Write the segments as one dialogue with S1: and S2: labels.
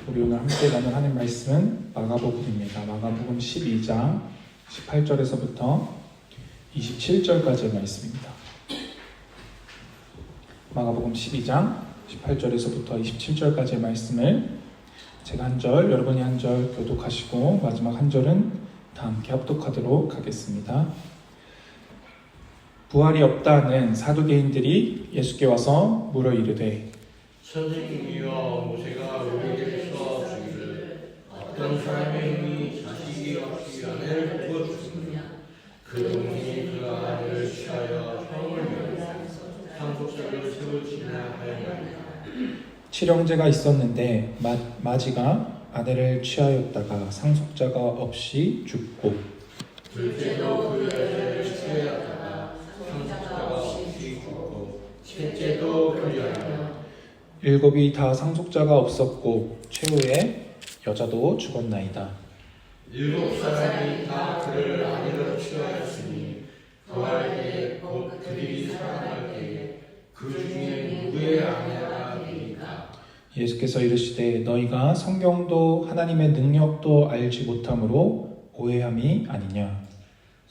S1: 우리 오늘 함께 나눌 하나님 말씀은 마가복음입니다. 마가복음 12장 18절에서부터 27절까지의 말씀입니다. 마가복음 12장 18절에서부터 27절까지의 말씀을 제가 한 절, 여러분이 한 절 교독하시고 마지막 한 절은 다 함께 합독하도록 하겠습니다. 부활이 없다는 사두개인들이 예수께 와서 물어 이르되
S2: 선생님이여, 모세가 우리에게서 주기를 어떤 사람이 자식이 없이 아내를 두어 주었느냐? 그 동생이 그 아내를 취하여 형을 내고 상속자를 세우지나 하였느냐?
S1: 칠형제가 있었는데 마지가 아내를 취하였다가 상속자가 없이 죽고
S2: 둘째도 그 여자를 취하였다가 상속자가 없이 죽고 셋째도 그리하여
S1: 일곱이 다 상속자가 없었고 최후에 여자도 죽었나이다.
S2: 일곱 사람이 다 그를 아내로 취하였으니 부활 때에 곧 그들이 살아날 때에 그 중에 누구의 아내가 되니까?
S1: 예수께서 이르시되 너희가 성경도 하나님의 능력도 알지 못함으로 오해함이 아니냐.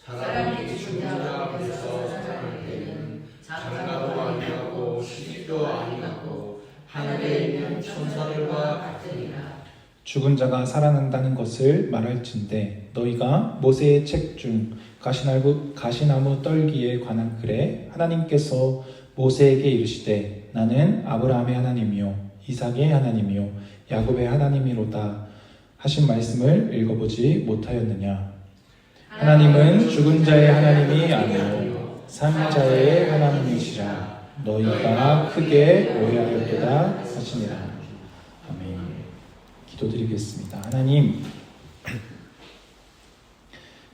S2: 사람이 죽은 자 앞에서 살아날 때는 장가도 아니하고 시집도 아니하고 하늘에 있는 천사들과 같으니라.
S1: 죽은 자가 살아난다는 것을 말할진대 너희가 모세의 책 중 가시나무 떨기에 관한 글에 하나님께서 모세에게 이르시되 나는 아브라함의 하나님이요 이삭의 하나님이요 야곱의 하나님이로다 하신 말씀을 읽어보지 못하였느냐. 하나님은 죽은 자의 하나님이 아니요 산 자의 하나님이시라. 너희가 크게 오해하였도다 하시니라. 아멘. 기도드리겠습니다. 하나님,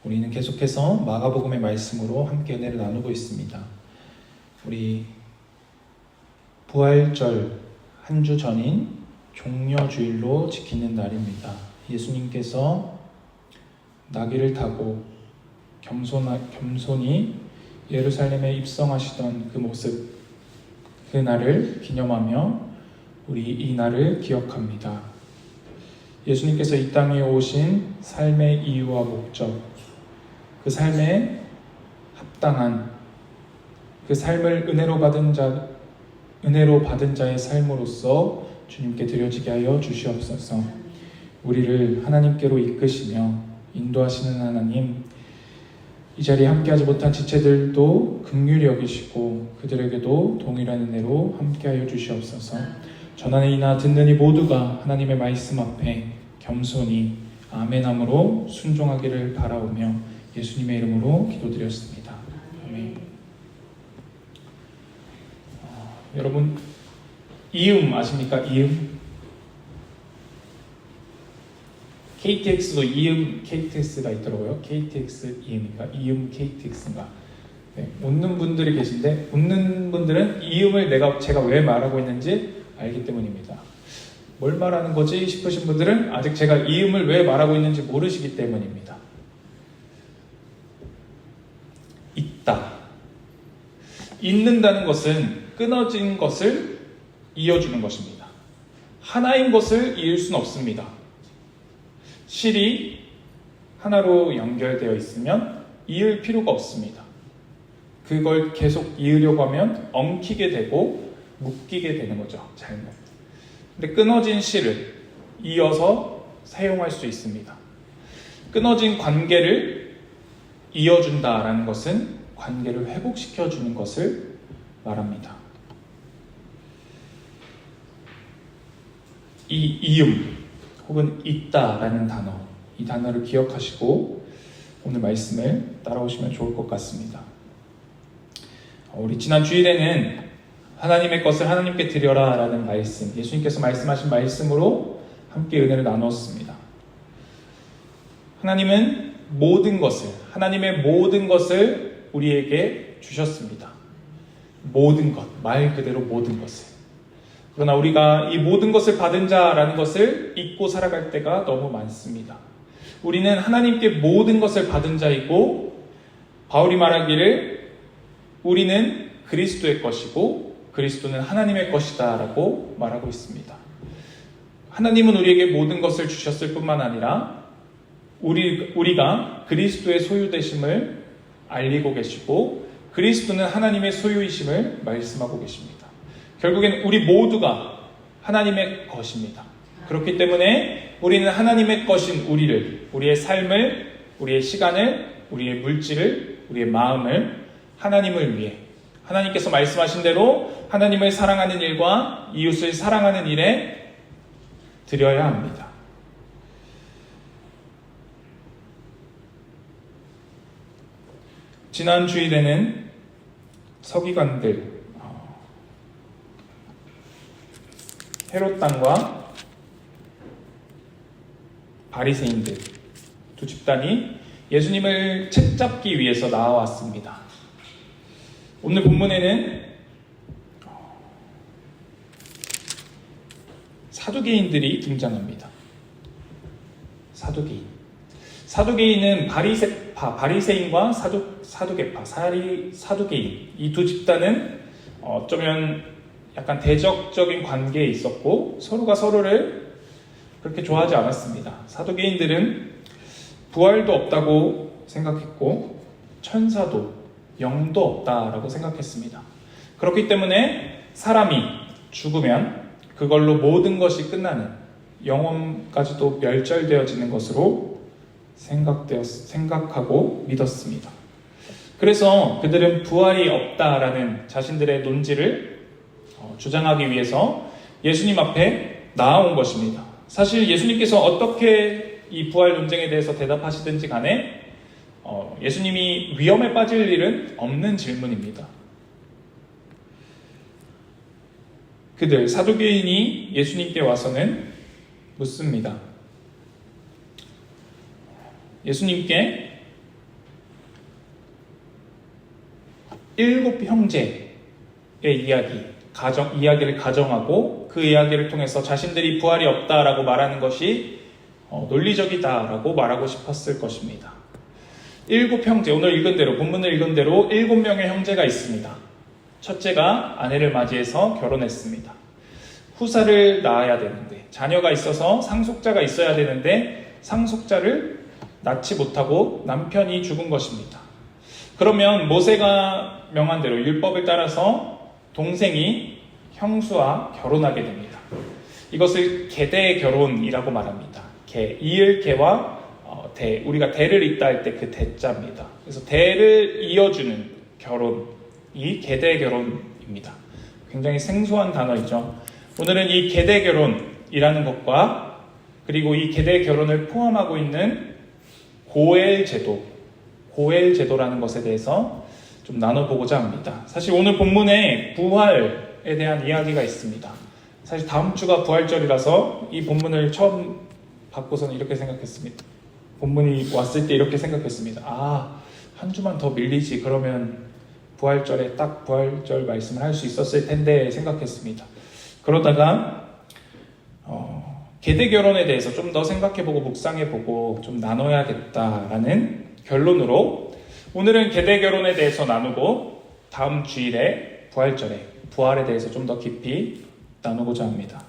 S1: 우리는 계속해서 마가복음의 말씀으로 함께 은혜를 나누고 있습니다. 우리 부활절 한 주 전인 종려주일로 지키는 날입니다. 예수님께서 나귀를 타고 겸손히 예루살렘에 입성하시던 그 모습, 그 날을 기념하며 우리 이 날을 기억합니다. 예수님께서 이 땅에 오신 삶의 이유와 목적, 그 삶에 합당한 그 삶을 은혜로 받은 자의 삶으로서 주님께 드려지게 하여 주시옵소서. 우리를 하나님께로 이끄시며 인도하시는 하나님, 이 자리에 함께하지 못한 지체들도 긍휼히 여기시고 그들에게도 동일한 은혜로 함께하여 주시옵소서. 전하는 이나 듣는 이 모두가 하나님의 말씀 앞에 겸손히 아멘함으로 순종하기를 바라오며 예수님의 이름으로 기도드렸습니다. 아멘. 여러분, 이음 아십니까? 이음? KTX도 이음 KTX가 있더라고요. KTX 이음인가? 이음 KTX인가? 네, 웃는 분들이 계신데 웃는 분들은 이음을 제가 왜 말하고 있는지 알기 때문입니다. 뭘 말하는 거지 싶으신 분들은 아직 제가 이음을 왜 말하고 있는지 모르시기 때문입니다. 있다. 있는다는 것은 끊어진 것을 이어주는 것입니다. 하나인 것을 이을 수는 없습니다. 실이 하나로 연결되어 있으면 이을 필요가 없습니다. 그걸 계속 이으려고 하면 엉키게 되고 묶이게 되는 거죠. 잘못. 근데 끊어진 실을 이어서 사용할 수 있습니다. 끊어진 관계를 이어준다라는 것은 관계를 회복시켜주는 것을 말합니다. 이 이음 혹은 있다라는 단어, 이 단어를 기억하시고 오늘 말씀을 따라오시면 좋을 것 같습니다. 우리 지난 주일에는 하나님의 것을 하나님께 드려라 라는 말씀, 예수님께서 말씀하신 말씀으로 함께 은혜를 나누었습니다. 하나님은 하나님의 모든 것을 우리에게 주셨습니다. 모든 것, 말 그대로 모든 것을. 그러나 우리가 이 모든 것을 받은 자라는 것을 잊고 살아갈 때가 너무 많습니다. 우리는 하나님께 모든 것을 받은 자이고, 바울이 말하기를 우리는 그리스도의 것이고 그리스도는 하나님의 것이다 라고 말하고 있습니다. 하나님은 우리에게 모든 것을 주셨을 뿐만 아니라 우리가 그리스도의 소유되심을 알리고 계시고 그리스도는 하나님의 소유이심을 말씀하고 계십니다. 결국엔 우리 모두가 하나님의 것입니다. 그렇기 때문에 우리는 하나님의 것인 우리의 삶을, 우리의 시간을, 우리의 물질을, 우리의 마음을 하나님을 위해 하나님께서 말씀하신 대로 하나님을 사랑하는 일과 이웃을 사랑하는 일에 드려야 합니다. 지난 주일에는 서기관들 헤롯 당과 바리새인들 두 집단이 예수님을 책잡기 위해서 나와왔습니다. 오늘 본문에는 사두개인들이 등장합니다. 사두개인은 바리새인과 사두개파, 사두개인 이 두 집단은 어쩌면 약간 대적적인 관계에 있었고 서로가 서로를 그렇게 좋아하지 않았습니다. 사두개인들은 부활도 없다고 생각했고 천사도 영도 없다라고 생각했습니다. 그렇기 때문에 사람이 죽으면 그걸로 모든 것이 끝나는 영혼까지도 멸절되어지는 것으로 생각하고 믿었습니다. 그래서 그들은 부활이 없다라는 자신들의 논지를 주장하기 위해서 예수님 앞에 나아온 것입니다. 사실 예수님께서 어떻게 이 부활 논쟁에 대해서 대답하시든지 간에 예수님이 위험에 빠질 일은 없는 질문입니다. 그들 사두개인이 예수님께 와서는 묻습니다. 예수님께 7 형제의 이야기를 가정하고 그 이야기를 통해서 자신들이 부활이 없다라고 말하는 것이 논리적이다라고 말하고 싶었을 것입니다. 7 형제, 오늘 읽은 대로, 본문을 읽은 대로 7명의 형제가 있습니다. 첫째가 아내를 맞이해서 결혼했습니다. 후사를 낳아야 되는데, 자녀가 있어서 상속자가 있어야 되는데 상속자를 낳지 못하고 남편이 죽은 것입니다. 그러면 모세가 명한 대로 율법을 따라서 동생이 형수와 결혼하게 됩니다. 이것을 계대 결혼이라고 말합니다. 이을 계와 대, 우리가 대를 잇다 할 때 그 대자입니다. 그래서 대를 이어주는 결혼이 계대 결혼입니다. 굉장히 생소한 단어이죠. 오늘은 이 계대 결혼이라는 것과 그리고 이 계대 결혼을 포함하고 있는 고엘 제도라는 것에 대해서 좀 나눠보고자 합니다. 사실 오늘 본문에 부활에 대한 이야기가 있습니다. 사실 다음 주가 부활절이라서 이 본문을 처음 받고서는 이렇게 생각했습니다. 본문이 왔을 때 이렇게 생각했습니다. 한 주만 더 밀리지 그러면 부활절에 딱 부활절 말씀을 할 수 있었을 텐데 생각했습니다. 그러다가 계대 결혼에 대해서 좀 더 생각해보고 묵상해보고 좀 나눠야겠다라는 결론으로 오늘은 계대 결혼에 대해서 나누고 다음 주일에 부활에 대해서 좀 더 깊이 나누고자 합니다.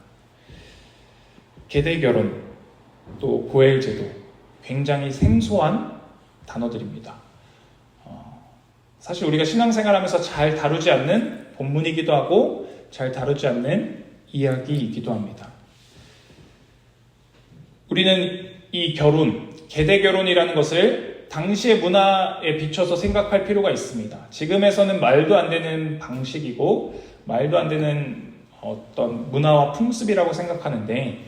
S1: 계대 결혼 또 고엘 제도 굉장히 생소한 단어들입니다. 사실 우리가 신앙생활하면서 잘 다루지 않는 본문이기도 하고 잘 다루지 않는 이야기이기도 합니다. 우리는 이 계대 결혼이라는 것을 당시의 문화에 비춰서 생각할 필요가 있습니다. 지금에서는 말도 안 되는 방식이고 말도 안 되는 어떤 문화와 풍습이라고 생각하는데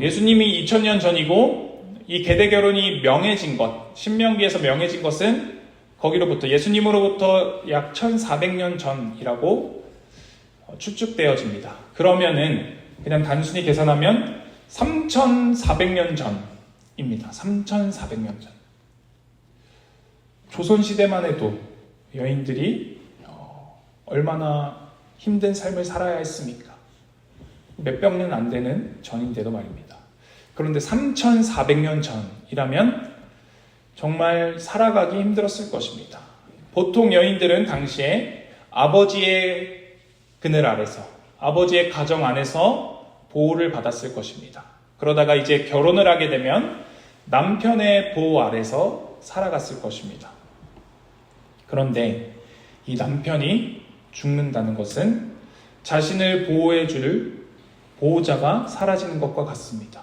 S1: 예수님이 2000년 전이고 이 계대 결혼이 명해진 것, 신명기에서 명해진 것은 거기로부터 예수님으로부터 약 1400년 전이라고 추측되어집니다. 그러면은 그냥 단순히 계산하면 3400년 전입니다. 3400년 전. 조선시대만 해도 여인들이 얼마나 힘든 삶을 살아야 했습니까? 몇백 년 안 되는 전인데도 말입니다. 그런데 3400년 전이라면 정말 살아가기 힘들었을 것입니다. 보통 여인들은 당시에 아버지의 그늘 아래서, 아버지의 가정 안에서 보호를 받았을 것입니다. 그러다가 이제 결혼을 하게 되면 남편의 보호 아래서 살아갔을 것입니다. 그런데 이 남편이 죽는다는 것은 자신을 보호해 줄 보호자가 사라지는 것과 같습니다.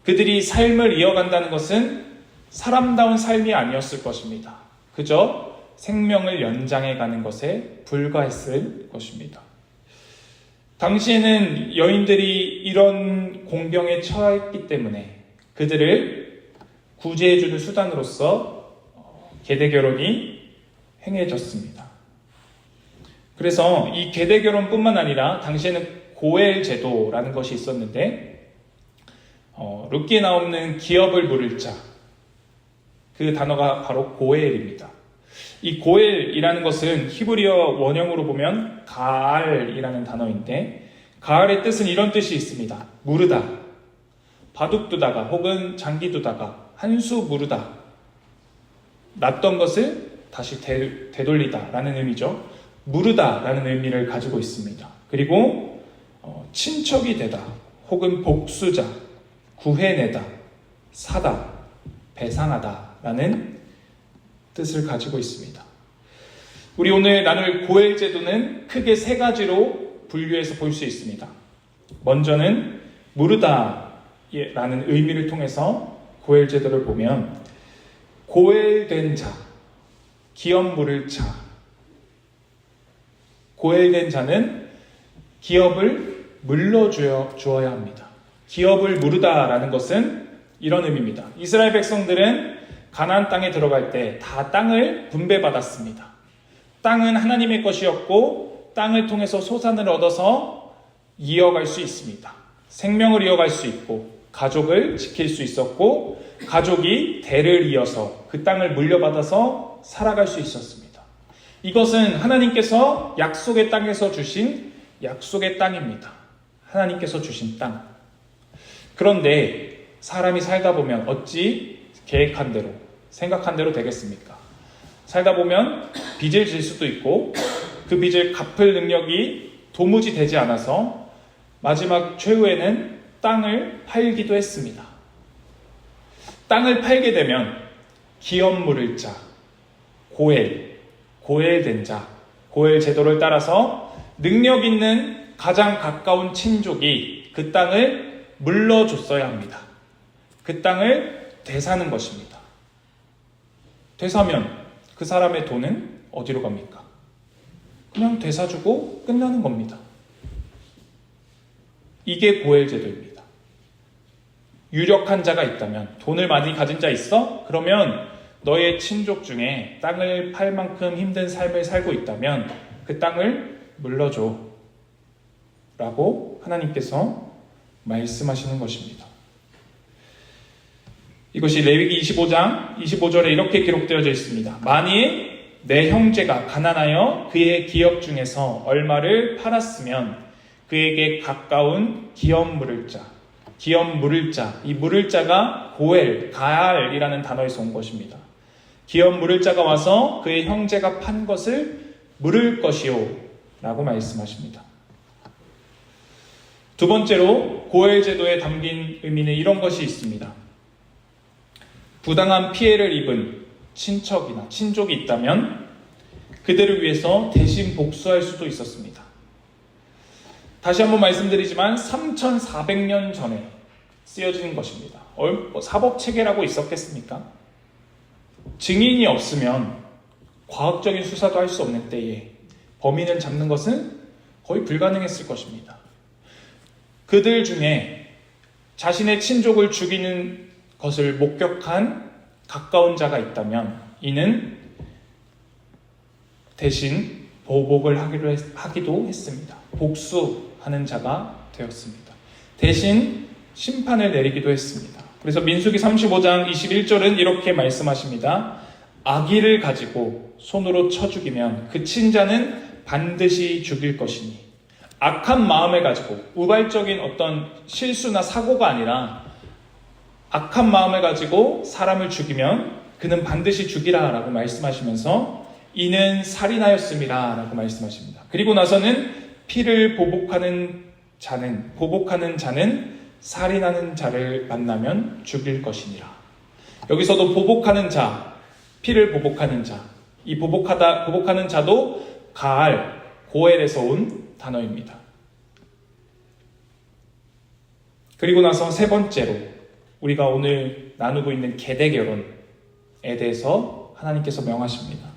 S1: 그들이 삶을 이어간다는 것은 사람다운 삶이 아니었을 것입니다. 그저 생명을 연장해 가는 것에 불과했을 것입니다. 당시에는 여인들이 이런 공경에 처했기 때문에 그들을 구제해주는 수단으로서 계대 결혼이 행해졌습니다. 그래서 이 계대 결혼뿐만 아니라 당시에는 고엘 제도라는 것이 있었는데 룻기에 나오는 기업을 물을 자, 그 단어가 바로 고엘입니다. 이 고엘이라는 것은 히브리어 원형으로 보면 가알이라는 단어인데 가알의 뜻은 이런 뜻이 있습니다. 무르다, 바둑두다가 혹은 장기두다가, 한수 무르다, 났던 것을 다시 되돌리다 라는 의미죠. 무르다 라는 의미를 가지고 있습니다. 그리고 친척이 되다 혹은 복수자, 구해내다, 사다, 배상하다 라는 뜻을 가지고 있습니다. 우리 오늘 나눌 고엘 제도는 크게 세 가지로 분류해서 볼 수 있습니다. 먼저는 무르다라는 의미를 통해서 고엘 제도를 보면 고엘된 자, 기업 물을 자, 고엘된 자는 기업을 물러주어야 합니다. 기업을 무르다라는 것은 이런 의미입니다. 이스라엘 백성들은 가나안 땅에 들어갈 때 다 땅을 분배받았습니다. 땅은 하나님의 것이었고 땅을 통해서 소산을 얻어서 이어갈 수 있습니다. 생명을 이어갈 수 있고 가족을 지킬 수 있었고 가족이 대를 이어서 그 땅을 물려받아서 살아갈 수 있었습니다. 이것은 하나님께서 약속의 땅에서 주신 약속의 땅입니다. 하나님께서 주신 땅. 그런데 사람이 살다 보면 어찌 계획한 대로, 생각한 대로 되겠습니까? 살다 보면 빚을 질 수도 있고 그 빚을 갚을 능력이 도무지 되지 않아서 마지막 최후에는 땅을 팔기도 했습니다. 땅을 팔게 되면 기업 물을 자, 고엘된 자, 고엘 제도를 따라서 능력 있는 가장 가까운 친족이 그 땅을 물러줬어야 합니다. 그 땅을 되사는 것입니다. 되사면 그 사람의 돈은 어디로 갑니까? 그냥 되사주고 끝나는 겁니다. 이게 고엘 제도입니다. 유력한 자가 있다면, 돈을 많이 가진 자 있어? 그러면 너의 친족 중에 땅을 팔 만큼 힘든 삶을 살고 있다면 그 땅을 물러줘 라고 하나님께서 말씀하시는 것입니다. 이것이 레위기 25장 25절에 이렇게 기록되어져 있습니다. 만일 내 형제가 가난하여 그의 기업 중에서 얼마를 팔았으면 그에게 가까운 기업 물을 자, 이 물을 자가 고엘, 가알이라는 단어에서 온 것입니다. 기업 물을 자가 와서 그의 형제가 판 것을 물을 것이요 라고 말씀하십니다. 두 번째로 고엘 제도에 담긴 의미는 이런 것이 있습니다. 부당한 피해를 입은 친척이나 친족이 있다면 그들을 위해서 대신 복수할 수도 있었습니다. 다시 한번 말씀드리지만 3400년 전에 쓰여진 것입니다. 사법체계라고 있었겠습니까? 증인이 없으면 과학적인 수사도 할 수 없는 때에 범인을 잡는 것은 거의 불가능했을 것입니다. 그들 중에 자신의 친족을 죽이는 것을 목격한 가까운 자가 있다면 이는 대신 보복을 하기도 했습니다. 복수하는 자가 되었습니다. 대신 심판을 내리기도 했습니다. 그래서 민수기 35장 21절은 이렇게 말씀하십니다. 악의를 가지고 손으로 쳐 죽이면 그 친자는 반드시 죽일 것이니, 악한 마음을 가지고 우발적인 어떤 실수나 사고가 아니라 악한 마음을 가지고 사람을 죽이면 그는 반드시 죽이라 라고 말씀하시면서 이는 살인하였습니다 라고 말씀하십니다. 그리고 나서는 피를 보복하는 보복하는 자는 살인하는 자를 만나면 죽일 것이니라. 여기서도 보복하는 자, 피를 보복하는 자, 이 보복하는 자도 가알, 고엘에서 온 단어입니다. 그리고 나서 세 번째로 우리가 오늘 나누고 있는 계대 결혼에 대해서 하나님께서 명하십니다.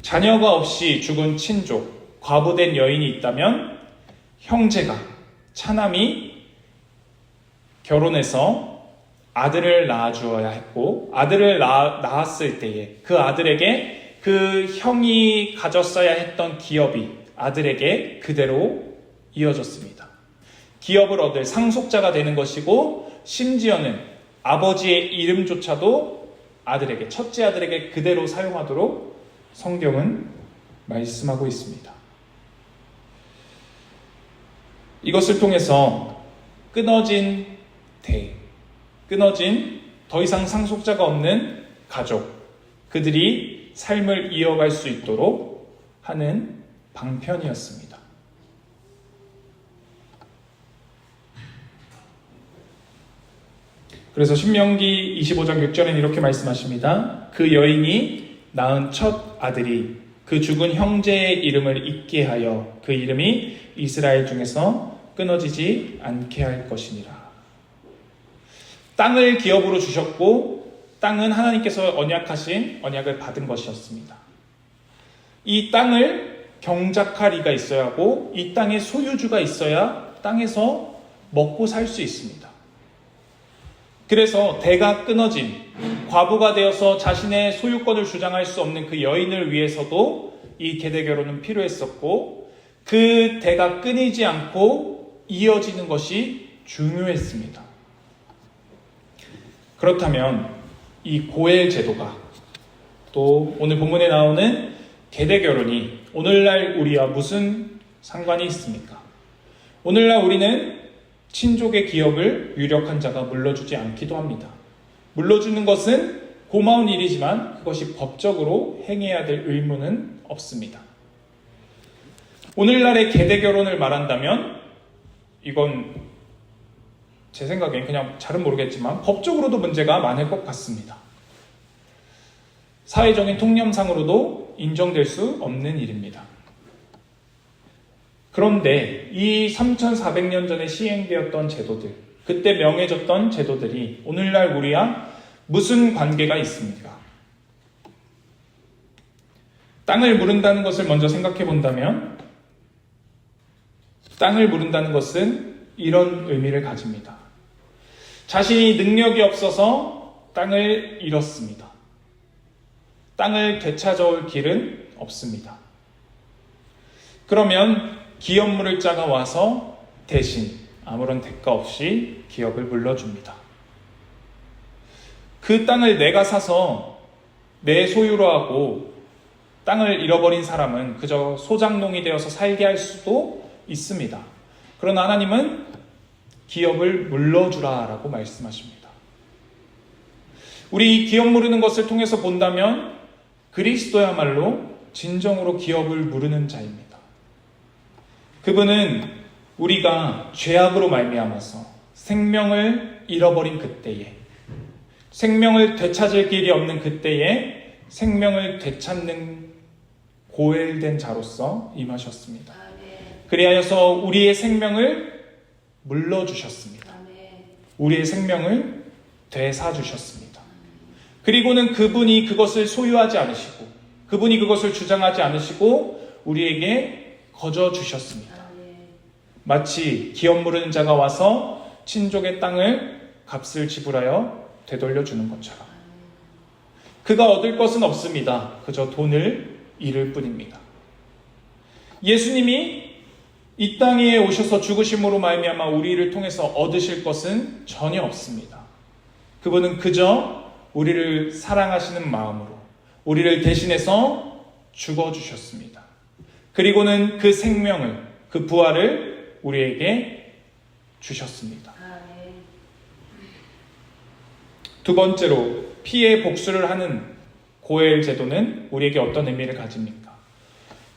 S1: 자녀가 없이 죽은 친족, 과부된 여인이 있다면 형제가, 차남이 결혼해서 아들을 낳아주어야 했고, 아들을 낳았을 때에 그 아들에게 그 형이 가졌어야 했던 기업이 아들에게 그대로 이어졌습니다. 기업을 얻을 상속자가 되는 것이고, 심지어는 아버지의 이름조차도 아들에게, 첫째 아들에게 그대로 사용하도록 성경은 말씀하고 있습니다. 이것을 통해서 끊어진 더 이상 상속자가 없는 가족, 그들이 삶을 이어갈 수 있도록 하는 방편이었습니다. 그래서 신명기 25장 6절에는 이렇게 말씀하십니다. 그 여인이 낳은 첫 아들이 그 죽은 형제의 이름을 잊게 하여 그 이름이 이스라엘 중에서 끊어지지 않게 할 것이니라. 땅을 기업으로 주셨고, 땅은 하나님께서 언약하신 언약을 받은 것이었습니다. 이 땅을 경작할 이가 있어야 하고, 이 땅의 소유주가 있어야 땅에서 먹고 살 수 있습니다. 그래서 대가 끊어진, 과부가 되어서 자신의 소유권을 주장할 수 없는 그 여인을 위해서도 이 계대 결혼은 필요했었고, 그 대가 끊이지 않고 이어지는 것이 중요했습니다. 그렇다면 이 고엘 제도가, 또 오늘 본문에 나오는 계대 결혼이 오늘날 우리와 무슨 상관이 있습니까? 오늘날 우리는 친족의 기업을 유력한 자가 물러주지 않기도 합니다. 물러주는 것은 고마운 일이지만 그것이 법적으로 행해야 될 의무는 없습니다. 오늘날의 계대 결혼을 말한다면 이건 제 생각엔 그냥 잘은 모르겠지만 법적으로도 문제가 많을 것 같습니다. 사회적인 통념상으로도 인정될 수 없는 일입니다. 그런데 이 3400년 전에 시행되었던 제도들, 그때 명해졌던 제도들이 오늘날 우리와 무슨 관계가 있습니까? 땅을 물은다는 것을 먼저 생각해 본다면, 땅을 물은다는 것은 이런 의미를 가집니다. 자신이 능력이 없어서 땅을 잃었습니다. 땅을 되찾아올 길은 없습니다. 그러면 기업 물을 자가 와서 대신 아무런 대가 없이 기업을 물러줍니다. 그 땅을 내가 사서 내 소유로 하고 땅을 잃어버린 사람은 그저 소작농이 되어서 살게 할 수도 있습니다. 그러나 하나님은 기업을 물러주라라고 말씀하십니다. 우리 기업 무르는 것을 통해서 본다면 그리스도야말로 진정으로 기업을 무르는 자입니다. 그분은 우리가 죄악으로 말미암아서 생명을 잃어버린 그때에, 생명을 되찾을 길이 없는 그때에 생명을 되찾는 고엘된 자로서 임하셨습니다. 그리하여서 우리의 생명을 물러주셨습니다. 우리의 생명을 되사주셨습니다. 그리고는 그분이 그것을 소유하지 않으시고, 그분이 그것을 주장하지 않으시고 우리에게 거저 주셨습니다. 마치 기업 무르는 자가 와서 친족의 땅을 값을 지불하여 되돌려 주는 것처럼. 그가 얻을 것은 없습니다. 그저 돈을 잃을 뿐입니다. 예수님이 이 땅에 오셔서 죽으심으로 말미암아 우리를 통해서 얻으실 것은 전혀 없습니다. 그분은 그저 우리를 사랑하시는 마음으로 우리를 대신해서 죽어주셨습니다. 그리고는 그 생명을, 그 부활을 우리에게 주셨습니다. 두 번째로 피해 복수를 하는 고엘 제도는 우리에게 어떤 의미를 가집니까?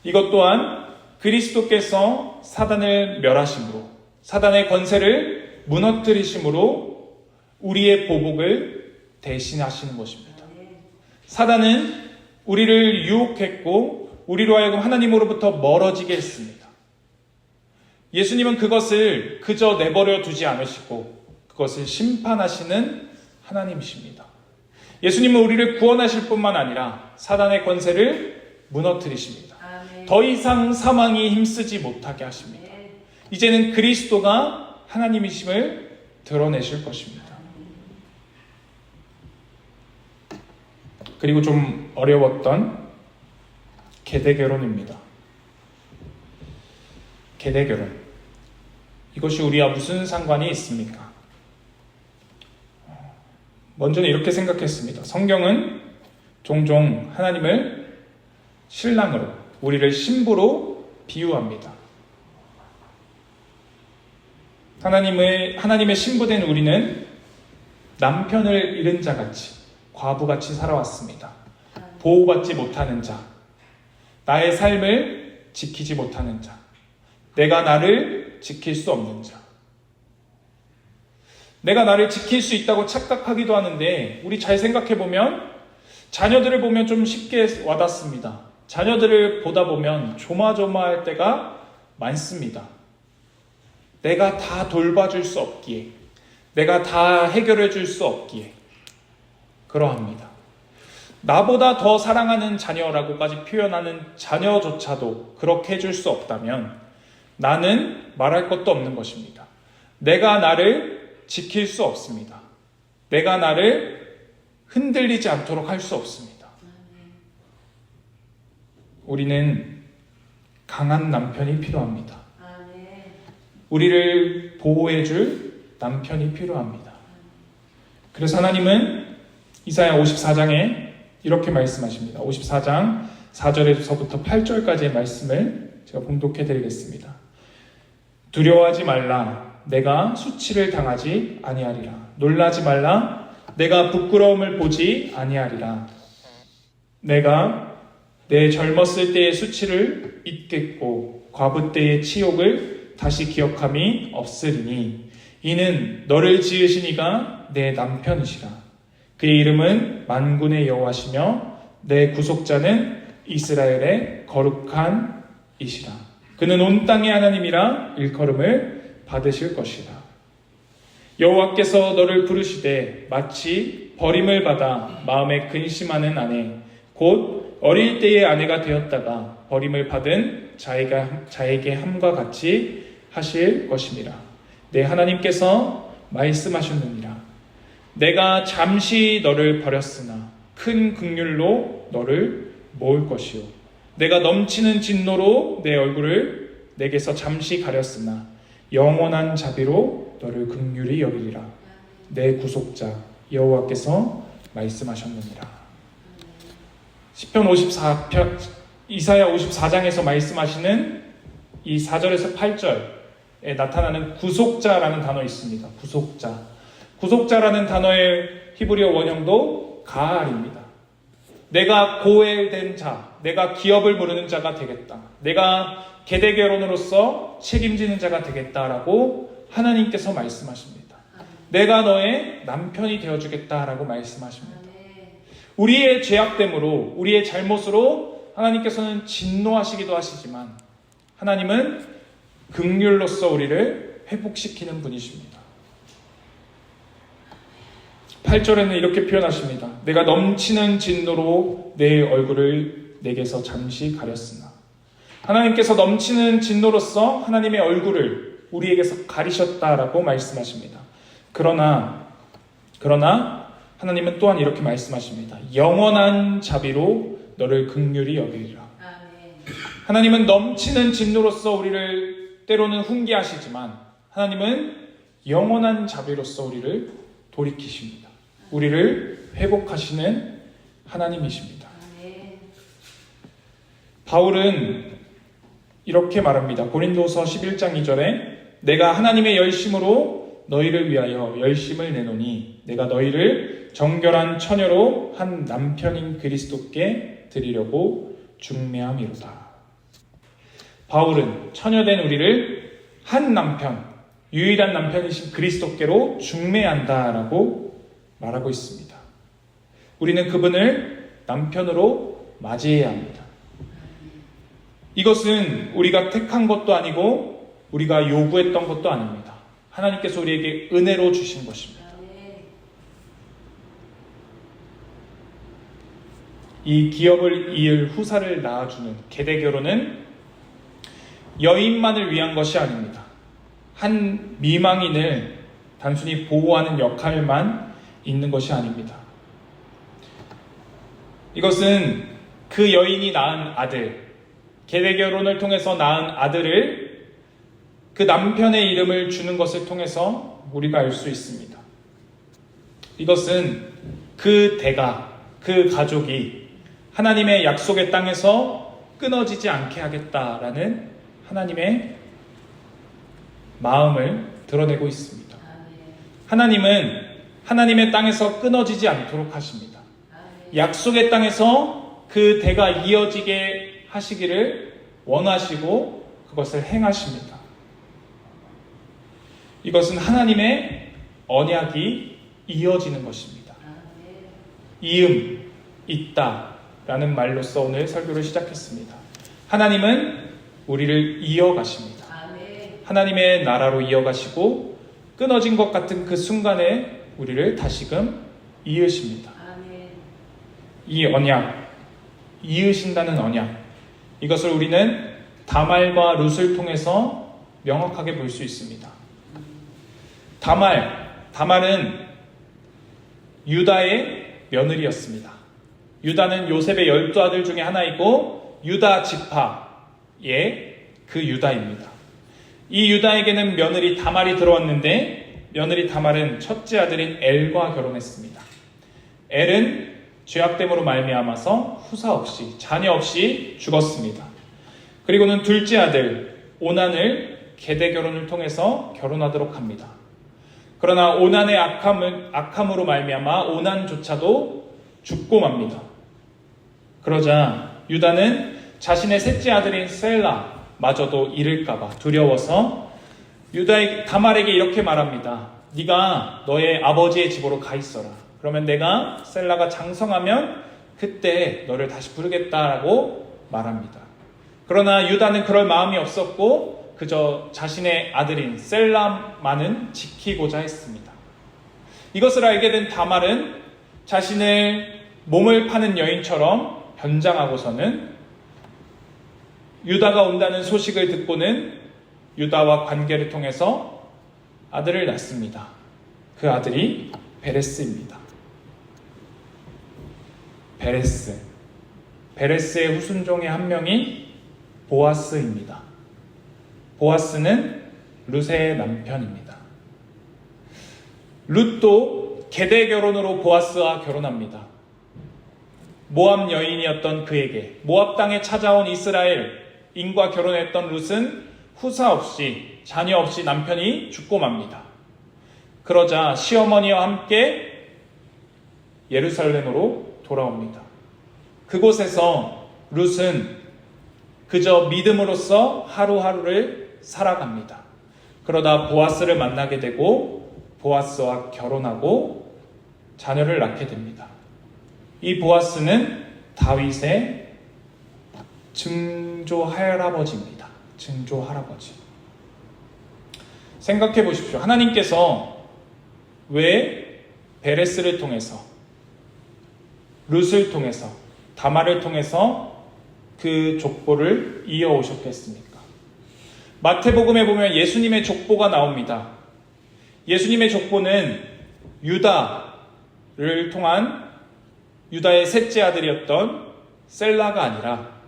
S1: 이것 또한 그리스도께서 사단을 멸하심으로, 사단의 권세를 무너뜨리심으로 우리의 보복을 대신하시는 것입니다. 사단은 우리를 유혹했고 우리로 하여금 하나님으로부터 멀어지게 했습니다. 예수님은 그것을 그저 내버려 두지 않으시고 그것을 심판하시는 하나님이십니다. 예수님은 우리를 구원하실 뿐만 아니라 사단의 권세를 무너뜨리십니다. 더 이상 사망이 힘쓰지 못하게 하십니다. 이제는 그리스도가 하나님이심을 드러내실 것입니다. 그리고 좀 어려웠던 계대결혼입니다. 계대결혼. 이것이 우리와 무슨 상관이 있습니까? 먼저는 이렇게 생각했습니다. 성경은 종종 하나님을 신랑으로, 우리를 신부로 비유합니다. 하나님의 신부된 우리는 남편을 잃은 자같이, 과부같이 살아왔습니다. 보호받지 못하는 자, 나의 삶을 지키지 못하는 자, 내가 나를 지킬 수 없는 자. 내가 나를 지킬 수 있다고 착각하기도 하는데 우리 잘 생각해보면 자녀들을 보면 좀 쉽게 와닿습니다. 자녀들을 보다 보면 조마조마할 때가 많습니다. 내가 다 돌봐줄 수 없기에, 내가 다 해결해 줄 수 없기에 그러합니다. 나보다 더 사랑하는 자녀라고까지 표현하는 자녀조차도 그렇게 해줄 수 없다면 나는 말할 것도 없는 것입니다. 내가 나를 지킬 수 없습니다. 내가 나를 흔들리지 않도록 할 수 없습니다. 우리는 강한 남편이 필요합니다. 우리를 보호해줄 남편이 필요합니다. 그래서 하나님은 이사야 54장에 이렇게 말씀하십니다. 54장 4절에서부터 8절까지의 말씀을 제가 봉독해 드리겠습니다. 두려워하지 말라. 내가 수치를 당하지 아니하리라. 놀라지 말라. 내가 부끄러움을 보지 아니하리라. 내가 내 젊었을 때의 수치를 잊겠고 과부 때의 치욕을 다시 기억함이 없으리니 이는 너를 지으신 이가 내 남편이시라. 그의 이름은 만군의 여호와시며 내 구속자는 이스라엘의 거룩한 이시라. 그는 온 땅의 하나님이라 일컬음을 받으실 것이라. 여호와께서 너를 부르시되 마치 버림을 받아 마음에 근심하는 아내, 곧 어릴 때의 아내가 되었다가 버림을 받은 자에게 함과 같이 하실 것임이라. 내 하나님께서 말씀하셨느니라. 내가 잠시 너를 버렸으나 큰 긍휼로 너를 모을 것이요. 내가 넘치는 진노로 내 얼굴을 내게서 잠시 가렸으나 영원한 자비로 너를 긍휼히 여기리라. 내 구속자 여호와께서 말씀하셨느니라. 시편 54편, 이사야 54장에서 말씀하시는 이 4절에서 8절에 나타나는 구속자라는 단어 있습니다. 구속자. 구속자라는 단어의 히브리어 원형도 가알입니다. 내가 고엘된 자, 내가 기업을 부르는 자가 되겠다. 내가 계대결혼으로서 책임지는 자가 되겠다라고 하나님께서 말씀하십니다. 내가 너의 남편이 되어주겠다라고 말씀하십니다. 우리의 죄악됨으로, 우리의 잘못으로 하나님께서는 진노하시기도 하시지만 하나님은 긍휼로서 우리를 회복시키는 분이십니다. 8절에는 이렇게 표현하십니다. 내가 넘치는 진노로 내 얼굴을 내게서 잠시 가렸으나. 하나님께서 넘치는 진노로서 하나님의 얼굴을 우리에게서 가리셨다라고 말씀하십니다. 그러나 하나님은 또한 이렇게 말씀하십니다. 영원한 자비로 너를 긍휼히 여기리라. 하나님은 넘치는 진노로서 우리를 때로는 훈계하시지만 하나님은 영원한 자비로서 우리를 돌이키십니다. 우리를 회복하시는 하나님이십니다. 바울은 이렇게 말합니다. 고린도서 11장 2절에 내가 하나님의 열심으로 너희를 위하여 열심을 내노니 내가 너희를 정결한 처녀로 한 남편인 그리스도께 드리려고 중매함이로다. 바울은 처녀된 우리를 한 남편, 유일한 남편이신 그리스도께로 중매한다라고 말하고 있습니다. 우리는 그분을 남편으로 맞이해야 합니다. 이것은 우리가 택한 것도 아니고 우리가 요구했던 것도 아닙니다. 하나님께서 우리에게 은혜로 주신 것입니다. 이 기업을 이을 후사를 낳아주는 계대 결혼은 여인만을 위한 것이 아닙니다. 한 미망인을 단순히 보호하는 역할만 있는 것이 아닙니다. 이것은 그 여인이 낳은 아들, 계대 결혼을 통해서 낳은 아들을 그 남편의 이름을 주는 것을 통해서 우리가 알 수 있습니다. 이것은 그 대가, 그 가족이 하나님의 약속의 땅에서 끊어지지 않게 하겠다라는 하나님의 마음을 드러내고 있습니다. 하나님은 하나님의 땅에서 끊어지지 않도록 하십니다. 약속의 땅에서 그 대가 이어지게 하시기를 원하시고 그것을 행하십니다. 이것은 하나님의 언약이 이어지는 것입니다. 이음, 있다 라는 말로써 오늘 설교를 시작했습니다. 하나님은 우리를 이어가십니다. 하나님의 나라로 이어가시고 끊어진 것 같은 그 순간에 우리를 다시금 이으십니다. 이 언약, 이으신다는 언약, 이것을 우리는 다말과 룻을 통해서 명확하게 볼 수 있습니다. 다말은 유다의 며느리였습니다. 유다는 요셉의 12아들 중에 하나이고 유다 지파의 그 유다입니다. 이 유다에게는 며느리 다말이 들어왔는데 며느리 다말은 첫째 아들인 엘과 결혼했습니다. 엘은 죄악됨으로 말미암아서 후사 없이, 자녀 없이 죽었습니다. 그리고는 둘째 아들 오난을 계대 결혼을 통해서 결혼하도록 합니다. 그러나 오난의 악함으로 말미암아 오난조차도 죽고 맙니다. 그러자 유다는 자신의 셋째 아들인 셀라마저도 잃을까봐 두려워서 다말에게 이렇게 말합니다. 네가 너의 아버지의 집으로 가 있어라. 그러면 내가 셀라가 장성하면 그때 너를 다시 부르겠다라고 말합니다. 그러나 유다는 그럴 마음이 없었고 그저 자신의 아들인 셀라만은 지키고자 했습니다. 이것을 알게 된 다말은 자신을 몸을 파는 여인처럼 변장하고서는 유다가 온다는 소식을 듣고는 유다와 관계를 통해서 아들을 낳습니다. 그 아들이 베레스입니다. 베레스의 후순종의 한 명이 보아스입니다. 보아스는 룻의 남편입니다. 룻도 계대 결혼으로 보아스와 결혼합니다. 모압 여인이었던 그에게 모압 땅에 찾아온 이스라엘인과 결혼했던 룻은 후사 없이, 자녀 없이 남편이 죽고 맙니다. 그러자 시어머니와 함께 예루살렘으로 돌아옵니다. 그곳에서 룻은 그저 믿음으로써 하루하루를 살아갑니다. 그러다 보아스를 만나게 되고 보아스와 결혼하고 자녀를 낳게 됩니다. 이 보아스는 다윗의 증조할아버지입니다. 증조할아버지. 생각해 보십시오. 하나님께서 왜 베레스를 통해서, 룻을 통해서, 다말을 통해서 그 족보를 이어오셨겠습니까? 마태복음에 보면 예수님의 족보가 나옵니다. 예수님의 족보는 유다를 통한 유다의 셋째 아들이었던 셀라가 아니라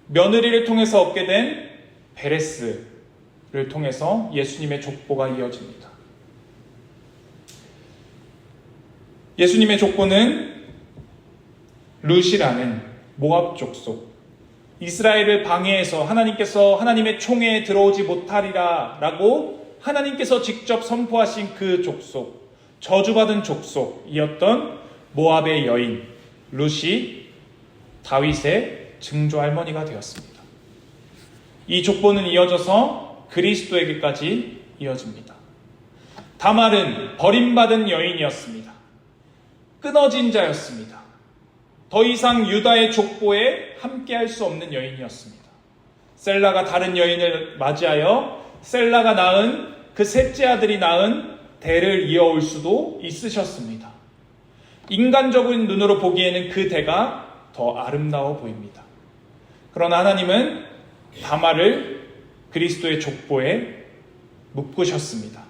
S1: 며느리를 통해서 얻게 된 베레스를 통해서 예수님의 족보가 이어집니다. 예수님의 족보는 룻이라는 모압 족속, 이스라엘을 방해해서 하나님께서 하나님의 총회에 들어오지 못하리라 라고 하나님께서 직접 선포하신 그 족속, 저주받은 족속이었던 모압의 여인 룻이 다윗의 증조할머니가 되었습니다. 이 족보는 이어져서 그리스도에게까지 이어집니다. 다말은 버림받은 여인이었습니다. 끊어진 자였습니다. 더 이상 유다의 족보에 함께할 수 없는 여인이었습니다. 셀라가 다른 여인을 맞이하여 셀라가 낳은 그 셋째 아들이 낳은 대를 이어올 수도 있으셨습니다. 인간적인 눈으로 보기에는 그 대가 더 아름다워 보입니다. 그러나 하나님은 다말을 그리스도의 족보에 묶으셨습니다.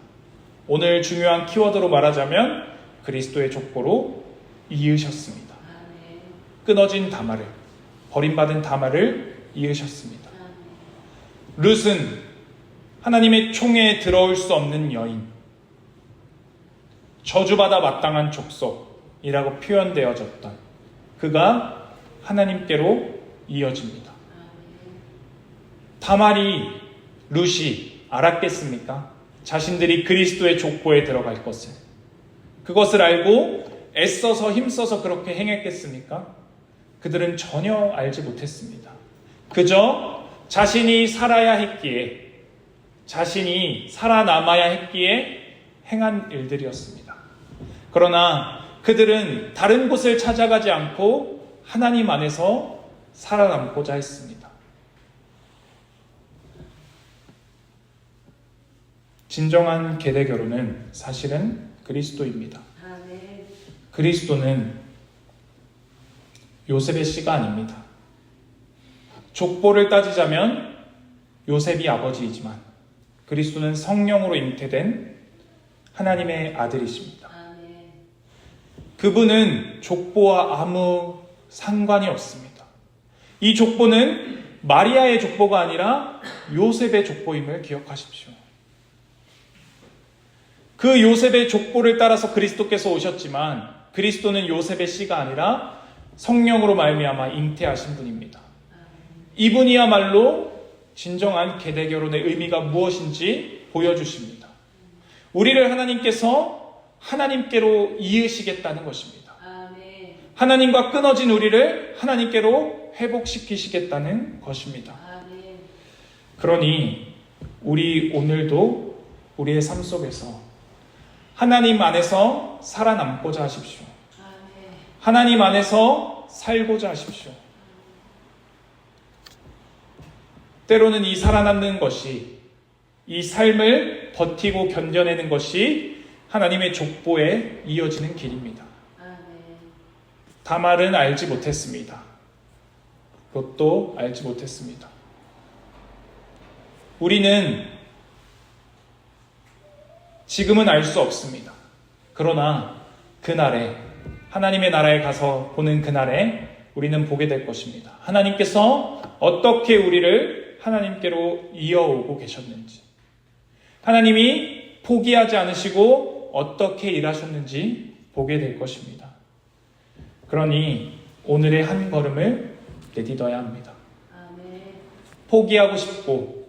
S1: 오늘 중요한 키워드로 말하자면 그리스도의 족보로 이으셨습니다. 끊어진 다말을, 버림받은 다말을 이으셨습니다. 룻은 하나님의 총에 들어올 수 없는 여인, 저주받아 마땅한 족속이라고 표현되어졌던 그가 하나님께로 이어집니다. 다말이, 룻이 알았겠습니까? 자신들이 그리스도의 족보에 들어갈 것을. 그것을 알고 애써서 힘써서 그렇게 행했겠습니까? 그들은 전혀 알지 못했습니다. 그저 자신이 살아야 했기에, 자신이 살아남아야 했기에 행한 일들이었습니다. 그러나 그들은 다른 곳을 찾아가지 않고 하나님 안에서 살아남고자 했습니다. 진정한 계대 결혼은 사실은 그리스도입니다. 그리스도는 요셉의 씨가 아닙니다. 족보를 따지자면 요셉이 아버지이지만 그리스도는 성령으로 잉태된 하나님의 아들이십니다. 그분은 족보와 아무 상관이 없습니다. 이 족보는 마리아의 족보가 아니라 요셉의 족보임을 기억하십시오. 그 요셉의 족보를 따라서 그리스도께서 오셨지만 그리스도는 요셉의 씨가 아니라 성령으로 말미암아 잉태하신 분입니다. 이분이야말로 진정한 계대 결혼의 의미가 무엇인지 보여주십니다. 우리를 하나님께서 하나님께로 이으시겠다는 것입니다. 하나님과 끊어진 우리를 하나님께로 회복시키시겠다는 것입니다. 그러니 우리 오늘도 우리의 삶 속에서 하나님 안에서 살아남고자 하십시오. 하나님 안에서 살고자 하십시오. 때로는 이 살아남는 것이, 이 삶을 버티고 견뎌내는 것이 하나님의 족보에 이어지는 길입니다. 다말은 알지 못했습니다. 롯도 알지 못했습니다. 우리는 지금은 알 수 없습니다. 그러나 그날에, 하나님의 나라에 가서 보는 그날에 우리는 보게 될 것입니다. 하나님께서 어떻게 우리를 하나님께로 이어오고 계셨는지, 하나님이 포기하지 않으시고 어떻게 일하셨는지 보게 될 것입니다. 그러니 오늘의 한 걸음을 내딛어야 합니다. 포기하고 싶고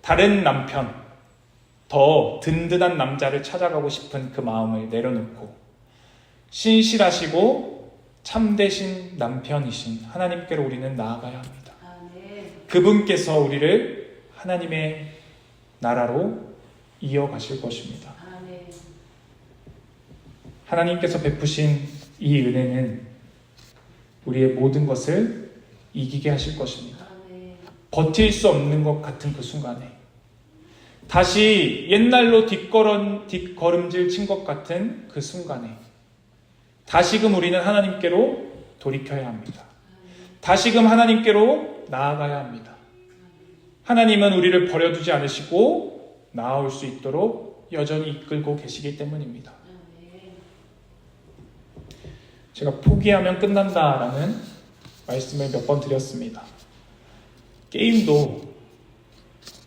S1: 다른 남편, 더 든든한 남자를 찾아가고 싶은 그 마음을 내려놓고 신실하시고 참되신 남편이신 하나님께로 우리는 나아가야 합니다. 그분께서 우리를 하나님의 나라로 이어가실 것입니다. 하나님께서 베푸신 이 은혜는 우리의 모든 것을 이기게 하실 것입니다. 버틸 수 없는 것 같은 그 순간에 다시 옛날로 뒷걸음질 친 것 같은 그 순간에 다시금 우리는 하나님께로 돌이켜야 합니다. 다시금 하나님께로 나아가야 합니다. 하나님은 우리를 버려두지 않으시고 나아올 수 있도록 여전히 이끌고 계시기 때문입니다. 제가 포기하면 끝난다라는 말씀을 몇 번 드렸습니다. 게임도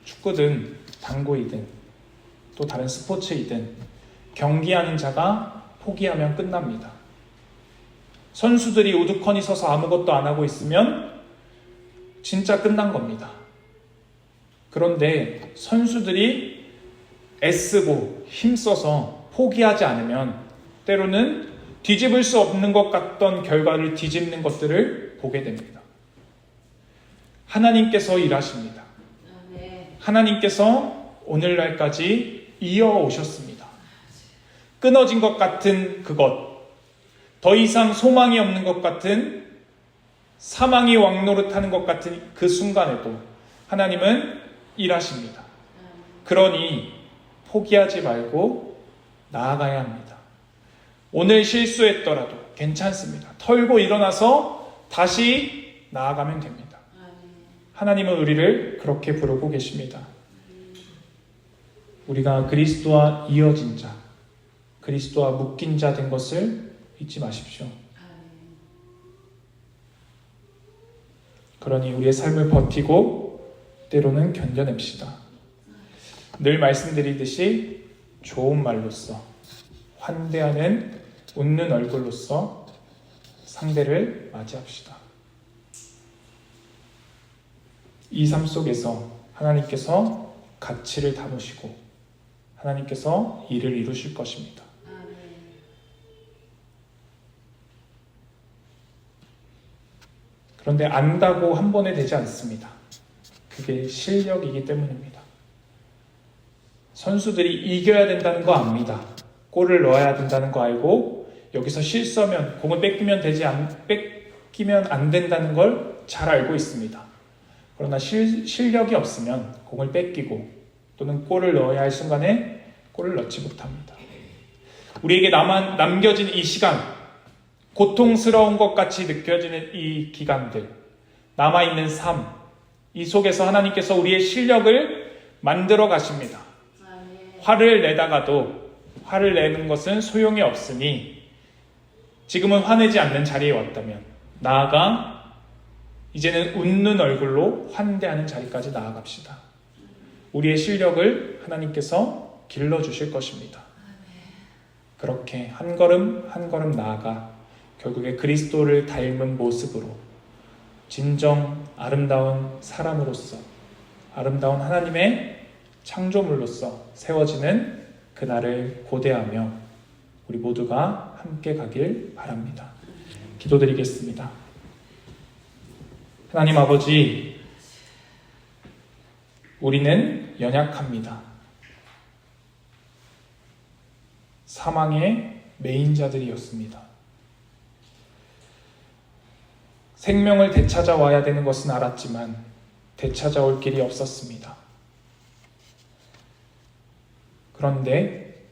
S1: 축구든 당구이든 또 다른 스포츠이든 경기하는 자가 포기하면 끝납니다. 선수들이 우두커니 서서 아무것도 안 하고 있으면 진짜 끝난 겁니다. 그런데 선수들이 애쓰고 힘써서 포기하지 않으면 때로는 뒤집을 수 없는 것 같던 결과를 뒤집는 것들을 보게 됩니다. 하나님께서 일하십니다. 하나님께서 오늘날까지 이어오셨습니다. 끊어진 것 같은 그것, 더 이상 소망이 없는 것 같은, 사망이 왕노릇하는 것 같은 그 순간에도 하나님은 일하십니다. 그러니 포기하지 말고 나아가야 합니다. 오늘 실수했더라도 괜찮습니다. 털고 일어나서 다시 나아가면 됩니다. 하나님은 우리를 그렇게 부르고 계십니다. 우리가 그리스도와 이어진 자, 그리스도와 묶인 자 된 것을 잊지 마십시오. 그러니 우리의 삶을 버티고 때로는 견뎌냅시다. 늘 말씀드리듯이 좋은 말로써, 환대하는 웃는 얼굴로써 상대를 맞이합시다. 이 삶 속에서 하나님께서 가치를 담으시고 하나님께서 일을 이루실 것입니다. 그런데 안다고 한 번에 되지 않습니다. 그게 실력이기 때문입니다. 선수들이 이겨야 된다는 거 압니다. 골을 넣어야 된다는 거 알고 여기서 실수하면 공을 뺏기면 안 된다는 걸 잘 알고 있습니다. 그러나 실력이 없으면 공을 뺏기고 또는 골을 넣어야 할 순간에 골을 넣지 못합니다. 우리에게 남겨진 이 시간, 고통스러운 것 같이 느껴지는 이 기간들, 남아있는 삶, 이 속에서 하나님께서 우리의 실력을 만들어 가십니다. 화를 내다가도 화를 내는 것은 소용이 없으니 지금은 화내지 않는 자리에 왔다면 나아가 이제는 웃는 얼굴로 환대하는 자리까지 나아갑시다. 우리의 실력을 하나님께서 길러주실 것입니다. 그렇게 한 걸음 한 걸음 나아가 결국에 그리스도를 닮은 모습으로 진정 아름다운 사람으로서 아름다운 하나님의 창조물로서 세워지는 그날을 고대하며 우리 모두가 함께 가길 바랍니다. 기도드리겠습니다. 하나님 아버지, 우리는 연약합니다. 사망의 매인자들이었습니다. 생명을 되찾아와야 되는 것은 알았지만 되찾아올 길이 없었습니다. 그런데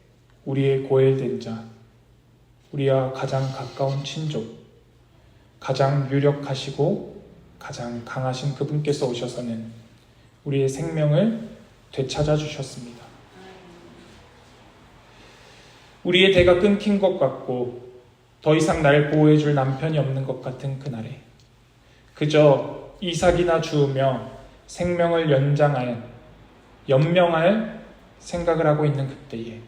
S1: 우리의 고엘된 자, 우리와 가장 가까운 친족, 가장 유력하시고 가장 강하신 그분께서 오셔서는 우리의 생명을 되찾아 주셨습니다. 우리의 대가 끊긴 것 같고 더 이상 날 보호해 줄 남편이 없는 것 같은 그날에 그저 이삭이나 주우며 생명을 연명할 생각을 하고 있는 그때에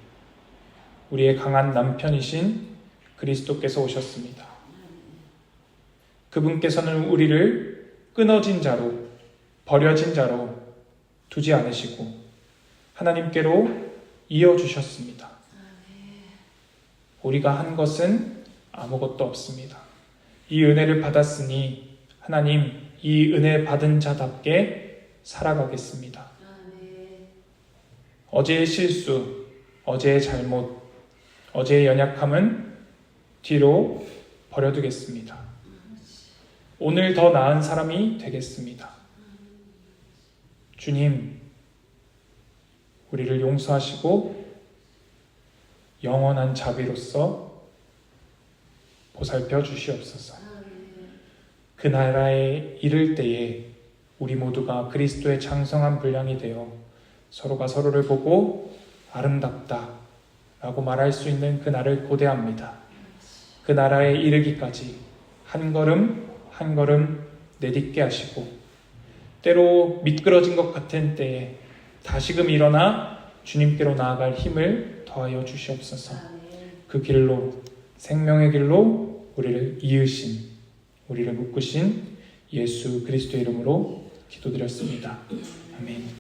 S1: 우리의 강한 남편이신 그리스도께서 오셨습니다. 그분께서는 우리를 끊어진 자로, 버려진 자로 두지 않으시고 하나님께로 이어주셨습니다. 우리가 한 것은 아무것도 없습니다. 이 은혜를 받았으니 하나님, 이 은혜 받은 자답게 살아가겠습니다. 어제의 실수, 어제의 잘못, 어제의 연약함은 뒤로 버려두겠습니다. 오늘 더 나은 사람이 되겠습니다. 주님, 우리를 용서하시고 영원한 자비로서 보살펴 주시옵소서. 그 나라에 이를 때에 우리 모두가 그리스도의 장성한 분량이 되어 서로가 서로를 보고 아름답다 라고 말할 수 있는 그 날을 고대합니다. 그 나라에 이르기까지 한 걸음 한 걸음 내딛게 하시고 때로 미끄러진 것 같은 때에 다시금 일어나 주님께로 나아갈 힘을 더하여 주시옵소서. 그 길로, 생명의 길로 우리를 이으신, 우리를 묶으신 예수 그리스도의 이름으로 기도드렸습니다. 아멘.